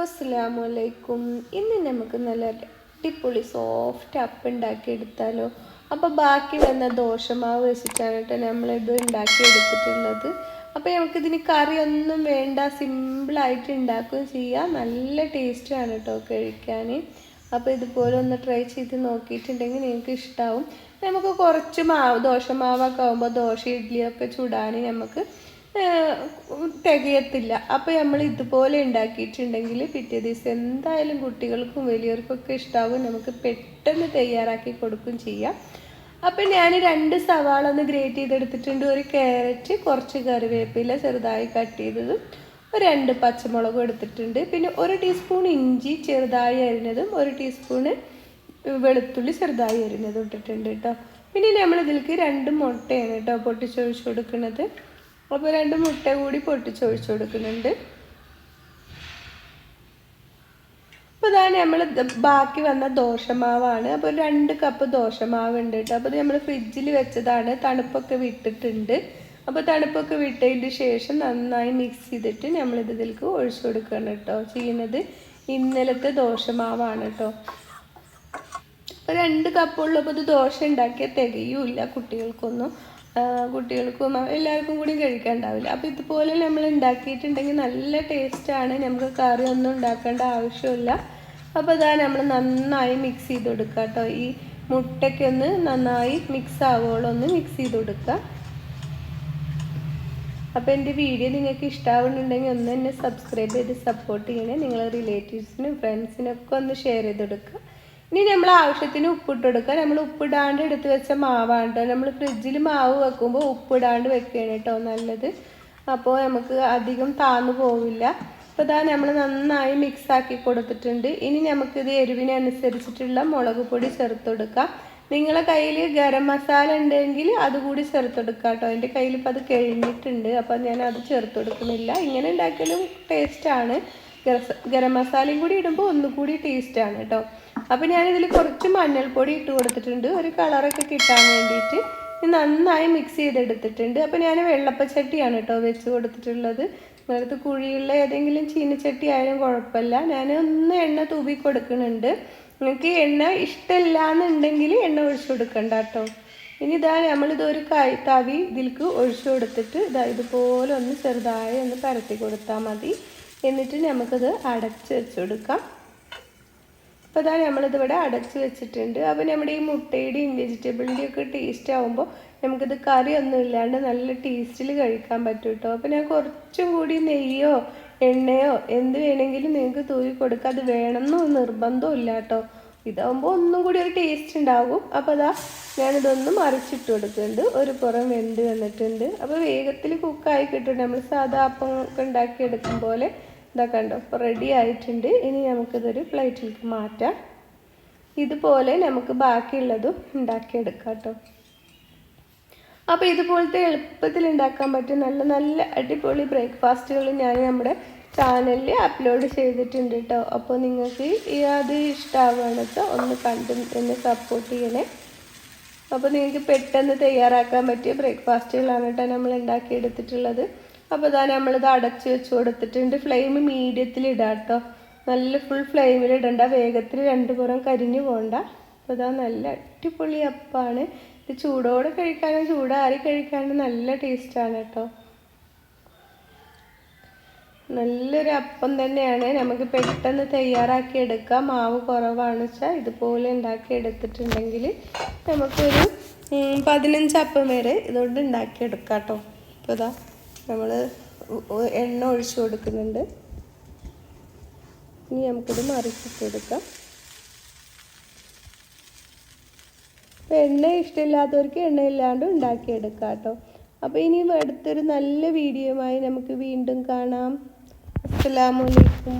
അസ്സലാമു അലൈക്കും. ഇന്ന് നമുക്ക് നല്ല അടിപൊളി സോഫ്റ്റ് അപ്പം ഉണ്ടാക്കിയെടുത്താലോ. അപ്പോൾ ബാക്കി വന്ന ദോശമാവ് വെച്ചിട്ടാണ് കേട്ടോ നമ്മളിത് ഉണ്ടാക്കിയെടുത്തിട്ടുള്ളത്. അപ്പോൾ നമുക്കിതിന് കറിയൊന്നും വേണ്ട, സിമ്പിളായിട്ട് ഉണ്ടാക്കുകയും ചെയ്യാം. നല്ല ടേസ്റ്റാണ് കേട്ടോ കഴിക്കാൻ. അപ്പോൾ ഇതുപോലെ ഒന്ന് ട്രൈ ചെയ്ത് നോക്കിയിട്ടുണ്ടെങ്കിൽ നിങ്ങൾക്ക് ഇഷ്ടമാവും. നമുക്ക് കുറച്ച് ദോശമാവൊക്കെ ആകുമ്പോൾ ദോശ ഇഡ്ഡലിയൊക്കെ ചുടാൻ നമുക്ക് തികയത്തില്ല. അപ്പോൾ നമ്മൾ ഇതുപോലെ ഉണ്ടാക്കിയിട്ടുണ്ടെങ്കിൽ പിറ്റേ ദിവസം എന്തായാലും കുട്ടികൾക്കും വലിയവർക്കൊക്കെ ഇഷ്ടമാവും. നമുക്ക് പെട്ടെന്ന് തയ്യാറാക്കി കൊടുക്കുകയും ചെയ്യാം. അപ്പം ഞാൻ 2 സവാള ഒന്ന് ഗ്രേറ്റ് ചെയ്തെടുത്തിട്ടുണ്ട്, ഒരു ക്യാരറ്റ്, കുറച്ച് കറിവേപ്പില ചെറുതായി കട്ട് ചെയ്തതും, 2 പച്ചമുളകും എടുത്തിട്ടുണ്ട്. പിന്നെ 1 ടീസ്പൂൺ ഇഞ്ചി ചെറുതായി അരിഞ്ഞതും 1 ടീസ്പൂണ് വെളുത്തുള്ളി ചെറുതായി അരിഞ്ഞതും ഇട്ടിട്ടുണ്ട് കേട്ടോ. പിന്നെ നമ്മൾ ഇതിലേക്ക് 2 മുട്ടയാണ് കേട്ടോ പൊട്ടിച്ചൊഴിച്ച് കൊടുക്കുന്നത്. അപ്പോൾ 2 മുട്ട കൂടി പൊട്ടിച്ചൊഴിച്ച് കൊടുക്കുന്നുണ്ട്. അപ്പോൾ ഇതാണ് നമ്മൾ ബാക്കി വന്ന ദോശമാവാണ്. അപ്പോൾ 2 കപ്പ് ദോശമാവ് ഉണ്ട് കേട്ടോ. അപ്പോൾ ഇത് നമ്മൾ ഫ്രിഡ്ജിൽ വെച്ചതാണ്, തണുപ്പൊക്കെ വിട്ടിട്ടുണ്ട്. അപ്പോൾ തണുപ്പൊക്കെ വിട്ടതിന് ശേഷം നന്നായി മിക്സ് ചെയ്തിട്ട് നമ്മളിത് ഇതിലേക്ക് ഒഴിച്ചു കൊടുക്കണം കേട്ടോ ചെയ്യുന്നത്. ഇന്നലത്തെ ദോശമാവാണ് കേട്ടോ. അപ്പോൾ 2 കപ്പുള്ളപ്പോൾ ഇത് ദോശ ഉണ്ടാക്കിയാൽ തികയൂല്ല കുട്ടികൾക്കൊന്നും. കുട്ടികൾക്കും എല്ലാവർക്കും കൂടി കഴിക്കാനുണ്ടാവില്ല. അപ്പോൾ ഇതുപോലെ നമ്മൾ ഉണ്ടാക്കിയിട്ടുണ്ടെങ്കിൽ നല്ല ടേസ്റ്റാണ്. നമുക്ക് കറി ഒന്നും ഉണ്ടാക്കേണ്ട ആവശ്യമില്ല. അപ്പോൾ ഇതാ നമ്മൾ നന്നായി മിക്സ് ചെയ്ത് കൊടുക്കുക കേട്ടോ. ഈ മുട്ടയ്ക്ക് ഒന്ന് നന്നായി മിക്സ് ആവുകയോളം ഒന്ന് മിക്സ് ചെയ്ത് കൊടുക്കുക. അപ്പോൾ എൻ്റെ വീഡിയോ നിങ്ങൾക്ക് ഇഷ്ടമാവുന്നുണ്ടെങ്കിൽ ഒന്ന് എന്നെ സബ്സ്ക്രൈബ് ചെയ്ത് സപ്പോർട്ട് ചെയ്യണേ. നിങ്ങളെ റിലേറ്റീവ്സിനും ഫ്രണ്ട്സിനൊക്കെ ഒന്ന് ഷെയർ ചെയ്ത് കൊടുക്കുക. ഇനി നമ്മൾ ആവശ്യത്തിന് ഉപ്പിട്ട് കൊടുക്കുക. നമ്മൾ ഉപ്പിടാണ്ട് എടുത്ത് വെച്ച മാവാണ്. നമ്മൾ ഫ്രിഡ്ജിൽ മാവ് വെക്കുമ്പോൾ ഉപ്പിടാണ്ട് വെക്കുകയാണ് കേട്ടോ നല്ലത്. അപ്പോൾ നമുക്ക് അധികം താന്നു പോവില്ല. അപ്പോൾ ഇതാ നമ്മൾ നന്നായി മിക്സ് ആക്കി കൊടുത്തിട്ടുണ്ട്. ഇനി നമുക്കിത് എരിവിനനുസരിച്ചിട്ടുള്ള മുളക് പൊടി ചേർത്ത് കൊടുക്കാം. നിങ്ങളെ കയ്യിൽ ഗരം മസാല ഉണ്ടെങ്കിൽ അതുകൂടി ചേർത്ത് കൊടുക്കുക കേട്ടോ. എൻ്റെ കയ്യിൽ ഇപ്പോൾ അത് കഴിഞ്ഞിട്ടുണ്ട്, അപ്പോൾ ഞാൻ അത് ചേർത്ത് കൊടുക്കുന്നില്ല. ഇങ്ങനെ ഉണ്ടാക്കിയാലും ടേസ്റ്റാണ്. ഗരം മസാലയും കൂടി ഇടുമ്പോൾ ഒന്നുകൂടി ടേസ്റ്റാണ് കേട്ടോ. അപ്പോൾ ഞാനിതിൽ കുറച്ച് മഞ്ഞൾപ്പൊടി ഇട്ട് കൊടുത്തിട്ടുണ്ട്, ഒരു കളറൊക്കെ കിട്ടാൻ വേണ്ടിയിട്ട്. നന്നായി മിക്സ് ചെയ്തെടുത്തിട്ടുണ്ട്. അപ്പോൾ ഞാൻ വെള്ളപ്പച്ചട്ടിയാണ് കേട്ടോ വെച്ച് കൊടുത്തിട്ടുള്ളത്. നിങ്ങളടുത്ത് കുഴിയുള്ള ഏതെങ്കിലും ചീനച്ചട്ടി ആയാലും കുഴപ്പമില്ല. ഞാൻ ഒന്ന് എണ്ണ തൂവി കൊടുക്കുന്നുണ്ട്. നിങ്ങൾക്ക് എണ്ണ ഇഷ്ടമില്ല എന്നുണ്ടെങ്കിൽ എണ്ണ ഒഴിച്ചു കൊടുക്കണ്ട കേട്ടോ. ഇനി ഇതാ നമ്മളിതൊരു തവി ഇതിലേക്ക് ഒഴിച്ചു കൊടുത്തിട്ട് ഇതുപോലെ ഒന്ന് ചെറുതായി ഒന്ന് പരത്തി കൊടുത്താൽ മതി. എന്നിട്ട് നമുക്കത് അടച്ച് വെച്ച് കൊടുക്കാം. അപ്പോൾ അതാണ് നമ്മളിതിവിടെ അടച്ച് വെച്ചിട്ടുണ്ട്. അപ്പോൾ നമ്മുടെ ഈ മുട്ടയുടെയും വെജിറ്റബിളിൻ്റെയും ഒക്കെ ടേസ്റ്റ് ആകുമ്പോൾ നമുക്കിത് കറിയൊന്നും ഇല്ലാണ്ട് നല്ല ടേസ്റ്റിൽ കഴിക്കാൻ പറ്റും കേട്ടോ. അപ്പോൾ ഞാൻ കുറച്ചും കൂടി നെയ്യോ എണ്ണയോ എന്ത് വേണമെങ്കിലും നിങ്ങൾക്ക് തൂവി കൊടുക്കുക. അത് വേണമെന്നോ നിർബന്ധവും ഇല്ല കേട്ടോ. ഇതാകുമ്പോൾ ഒന്നും കൂടി ഒരു ടേസ്റ്റ് ഉണ്ടാകും. അപ്പോൾ അതാ ഞാനിതൊന്ന് മറിച്ചിട്ട് കൊടുക്കുന്നുണ്ട്. ഒരു പുറം വെന്ത് വന്നിട്ടുണ്ട്. അപ്പോൾ വേഗത്തിൽ കുക്കായി കിട്ടും. നമ്മൾ സാധാ അപ്പം ഒക്കെ ഉണ്ടാക്കിയെടുക്കും പോലെ ഇതൊക്കെ ഉണ്ടോ. അപ്പോൾ റെഡി ആയിട്ടുണ്ട്. ഇനി നമുക്കിതൊരു പ്ലേറ്റിലേക്ക് മാറ്റാം. ഇതുപോലെ നമുക്ക് ബാക്കിയുള്ളതും ഉണ്ടാക്കിയെടുക്കാം കേട്ടോ. അപ്പോൾ ഇതുപോലത്തെ എളുപ്പത്തിൽ ഉണ്ടാക്കാൻ പറ്റും നല്ല നല്ല അടിപൊളി ബ്രേക്ക്ഫാസ്റ്റുകൾ ഞാൻ നമ്മുടെ ചാനലിൽ അപ്ലോഡ് ചെയ്തിട്ടുണ്ട് കേട്ടോ. അപ്പോൾ നിങ്ങൾക്ക് അത് ഇഷ്ടമാവുകയാണെന്ന് വെച്ചാൽ ഒന്ന് കണ്ട് എന്നെ സപ്പോർട്ട് ചെയ്യണേ. അപ്പോൾ നിങ്ങൾക്ക് പെട്ടെന്ന് തയ്യാറാക്കാൻ പറ്റിയ ബ്രേക്ക്ഫാസ്റ്റുകളാണ് കേട്ടോ നമ്മൾ ഉണ്ടാക്കിയെടുത്തിട്ടുള്ളത്. അപ്പോൾ ഇതാ നമ്മളിത് അടച്ച് വെച്ച് കൊടുത്തിട്ടുണ്ട്. ഫ്ലെയിം മീഡിയത്തിൽ ഇടാം കേട്ടോ. നല്ല ഫുൾ ഫ്ലെയിമിൽ ഇടണ്ട, വേഗത്തിൽ 2 പുറം കരിഞ്ഞു പോകണ്ട. അപ്പോൾ ഇതാ നല്ല അടിപൊളി അപ്പമാണ്. ഇത് ചൂടോടെ കഴിക്കാനും ചൂടാറി കഴിക്കാനും നല്ല ടേസ്റ്റാണ് കേട്ടോ. നല്ലൊരു അപ്പം തന്നെയാണ്. നമുക്ക് പെട്ടെന്ന് തയ്യാറാക്കി എടുക്കാം. മാവ് കുറവാണ് വെച്ചാൽ ഇതുപോലെ ഉണ്ടാക്കി എടുത്തിട്ടുണ്ടെങ്കിൽ നമുക്കൊരു 15 അപ്പം വരെ ഇതുകൊണ്ട് ഉണ്ടാക്കിയെടുക്കാം കേട്ടോ. അപ്പോൾ ഇതാ നമ്മൾ എണ്ണ ഒഴിച്ചു കൊടുക്കുന്നുണ്ട്. ഇനി നമുക്കിത് മറിച്ചിട്ട് കൊടുക്കാം. അപ്പോൾ എണ്ണ ഇഷ്ടമില്ലാത്തവർക്ക് എണ്ണയില്ലാണ്ട് ഉണ്ടാക്കിയെടുക്കാം കേട്ടോ. അപ്പോൾ ഇനി അടുത്തൊരു നല്ല വീഡിയോയുമായി നമുക്ക് വീണ്ടും കാണാം. അസ്സലാമു അലൈക്കും.